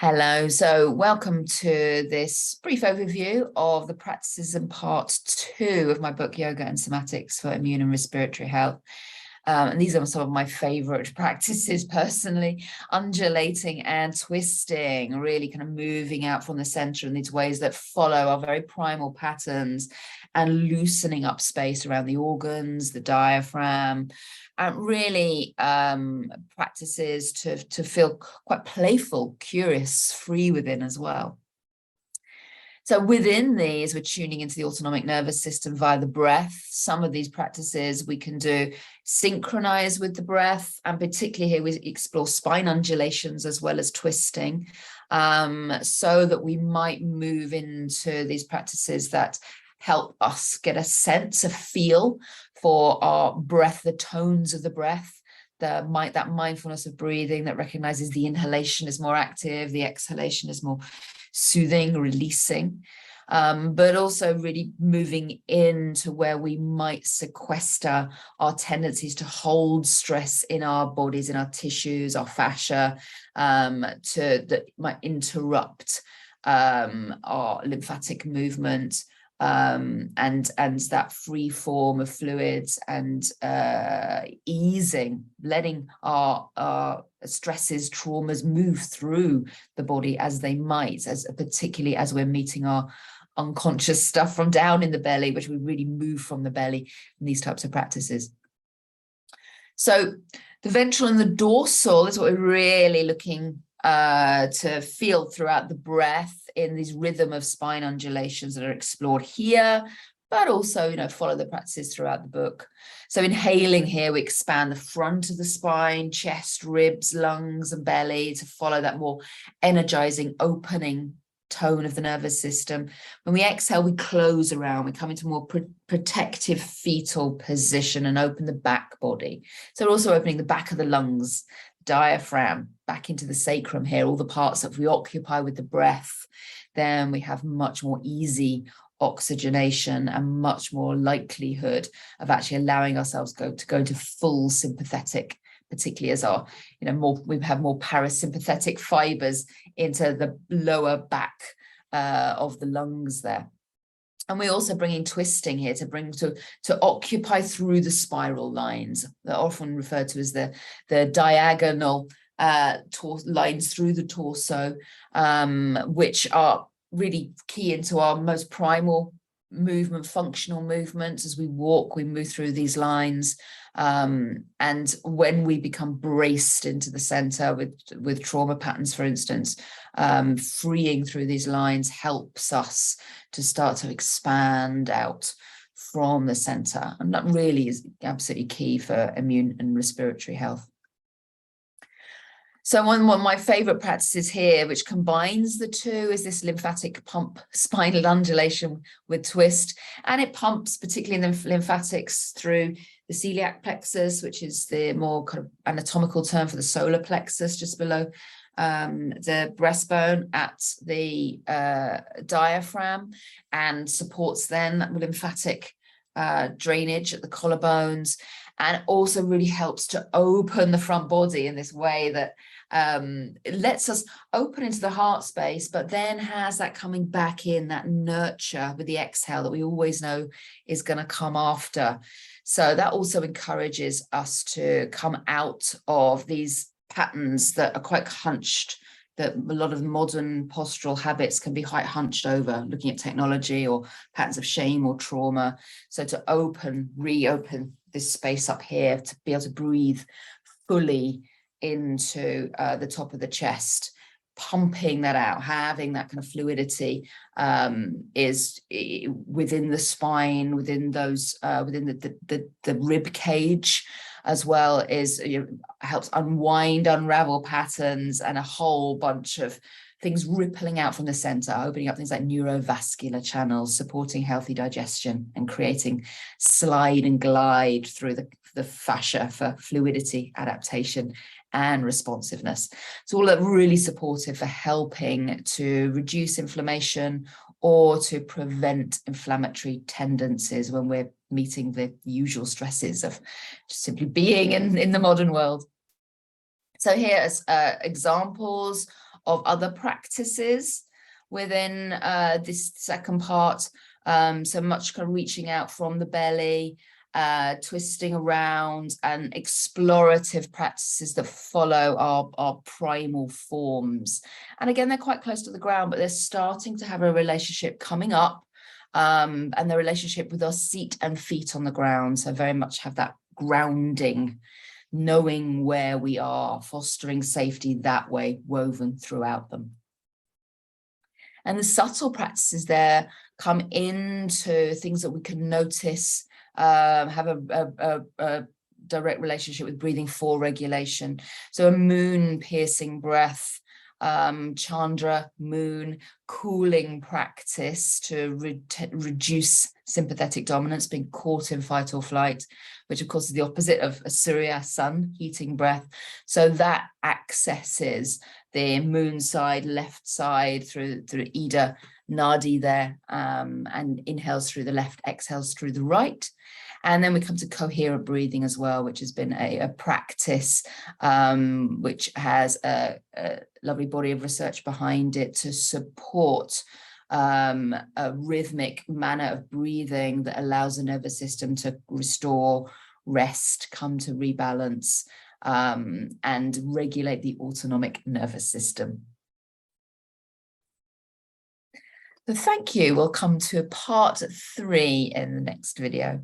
Hello, so welcome to this brief overview of the practices in part 2 of my book, Yoga and Somatics for Immune and Respiratory Health. And these are some of my favorite practices personally: undulating and twisting, really kind of moving out from the center in these ways that follow our very primal patterns and loosening up space around the organs, the diaphragm, and really practices to feel quite playful, curious, free within as well. So within these, we're tuning into the autonomic nervous system via the breath. Some of these practices we can do synchronize with the breath, and particularly here we explore spine undulations as well as twisting, so that we might move into these practices that help us get a sense, a feel for our breath, the tones of the breath, that mindfulness of breathing that recognizes the inhalation is more active, the exhalation is more soothing, releasing, but also really moving into where we might sequester our tendencies to hold stress in our bodies, in our tissues, our fascia, that might interrupt our lymphatic movement, and that free form of fluids, and easing, letting our stresses, traumas move through the body as they might, particularly as we're meeting our unconscious stuff from down in the belly, which we really move from the belly in these types of practices. So the ventral and the dorsal is what we're really looking to feel throughout the breath in these rhythm of spine undulations that are explored here, but also, follow the practices throughout the book. So inhaling here, we expand the front of the spine, chest, ribs, lungs, and belly to follow that more energizing, opening tone of the nervous system. When we exhale, we close around, we come into more protective fetal position and open the back body. So we're also opening the back of the lungs, diaphragm, back into the sacrum here, all the parts that we occupy with the breath. Then we have much more easy oxygenation and much more likelihood of actually allowing ourselves to go into full sympathetic, particularly as our, we have more parasympathetic fibers into the lower back of the lungs there. And we're also bringing twisting here to occupy through the spiral lines. They're often referred to as the diagonal lines through the torso, which are really key into our most primal movement, functional movements. As we walk, we move through these lines. And when we become braced into the center with trauma patterns, for instance, freeing through these lines helps us to start to expand out from the center. And that really is absolutely key for immune and respiratory health. So one of my favorite practices here, which combines the two, is this lymphatic pump spinal undulation with twist. And it pumps, particularly in the lymphatics, through the celiac plexus, which is the more kind of anatomical term for the solar plexus, just below the breastbone at the diaphragm, and supports then lymphatic drainage at the collarbones, and also really helps to open the front body in this way that it lets us open into the heart space, but then has that coming back in, that nurture with the exhale that we always know is going to come after. So that also encourages us to come out of these patterns that are quite hunched, that a lot of modern postural habits can be quite hunched over, looking at technology or patterns of shame or trauma. So to reopen this space up here, to be able to breathe fully into the top of the chest, pumping that out, having that kind of fluidity is within the spine, within those, within the rib cage, as well as helps unravel patterns and a whole bunch of things rippling out from the center, opening up things like neurovascular channels, supporting healthy digestion, and creating slide and glide through the fascia for fluidity, adaptation, and responsiveness. So all that really supportive for helping to reduce inflammation or to prevent inflammatory tendencies when we're meeting the usual stresses of just simply being in the modern world. So here's examples of other practices within this second part. So much kind of reaching out from the belly, twisting around, and explorative practices that follow our primal forms. And again, they're quite close to the ground, but they're starting to have a relationship coming up, and the relationship with our seat and feet on the ground. So very much have that grounding, knowing where we are, fostering safety that way woven throughout them. And the subtle practices there come into things that we can notice, have a direct relationship with breathing for regulation. So a moon piercing breath, Chandra, moon, cooling practice to reduce sympathetic dominance, being caught in fight or flight, which of course is the opposite of a Surya, sun, heating breath. So that accesses the moon side, left side through Ida Nadi there, and inhales through the left, exhales through the right. And then we come to coherent breathing as well, which has been a practice which has a lovely body of research behind it to support a rhythmic manner of breathing that allows the nervous system to restore, rest, come to rebalance, and regulate the autonomic nervous system. So thank you. We'll come to part 3 in the next video.